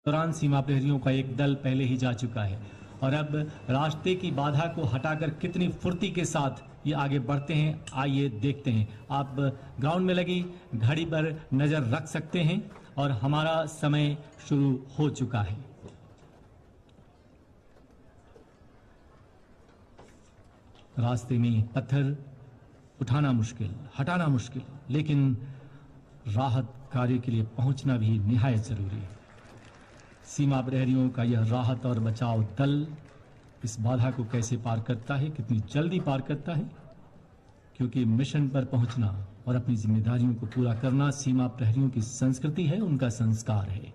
दौरान सीमा प्रहरियों का एक दल पहले ही जा चुका है और अब रास्ते की बाधा को हटाकर कितनी फुर्ती के साथ ये आगे बढ़ते हैं, आइए देखते हैं। आप ग्राउंड में लगी घड़ी पर नजर रख सकते हैं और हमारा समय शुरू हो चुका है। रास्ते में पत्थर उठाना मुश्किल, हटाना मुश्किल, लेकिन राहत कार्य के लिए पहुंचना भी निहायत जरूरी है। सीमा प्रहरियों का यह राहत और बचाव दल इस बाधा को कैसे पार करता है, कितनी जल्दी पार करता है, क्योंकि मिशन पर पहुंचना और अपनी जिम्मेदारियों को पूरा करना सीमा प्रहरियों की संस्कृति है, उनका संस्कार है।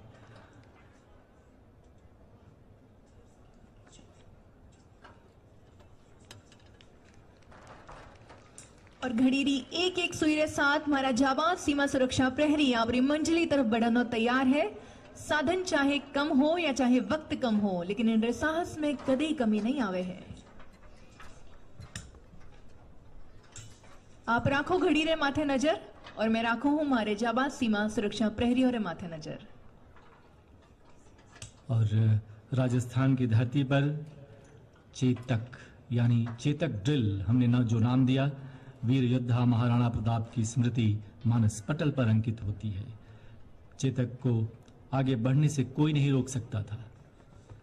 और घड़ीरी एक एक सुई रे साथ मारा जाबाज सीमा सुरक्षा प्रहरी आवरी मंजिली तरफ बढ़ाना तैयार है। साधन चाहे कम हो या चाहे वक्त कम हो, लेकिन इन साहस में कभी कमी नहीं आवे है। आप राखो घड़ी रे माथे नजर और मैं राखो हूं मारे जाबाज सीमा सुरक्षा प्रहरियों रे माथे नजर। और राजस्थान की धरती पर चेतक यानी चेतक ड्रिल हमने जो नाम दिया, वीर योद्धा महाराणा प्रताप की स्मृति मानस पटल पर अंकित होती है। चेतक को आगे बढ़ने से कोई नहीं रोक सकता था।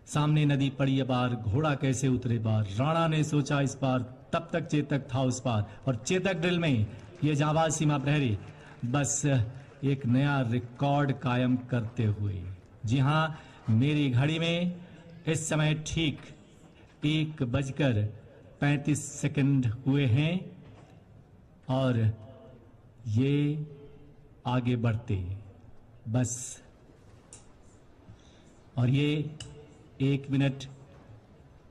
सामने नदी पड़ी अपार, घोड़ा कैसे उतरे पार, राणा ने सोचा इस पार, तब तक चेतक था उस पार। और चेतक ड्रिल में ये जाबाज सीमा प्रहरी बस एक नया रिकॉर्ड कायम करते हुए, जी हां, मेरी घड़ी में इस समय ठीक 1:35 हुए हैं और ये आगे बढ़ते बस, और ये 1 मिनट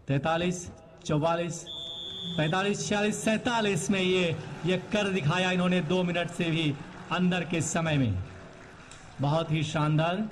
43, 44, 45, 46, 47 में ये कर दिखाया इन्होंने 2 मिनट से भी अंदर के समय में। बहुत ही शानदार।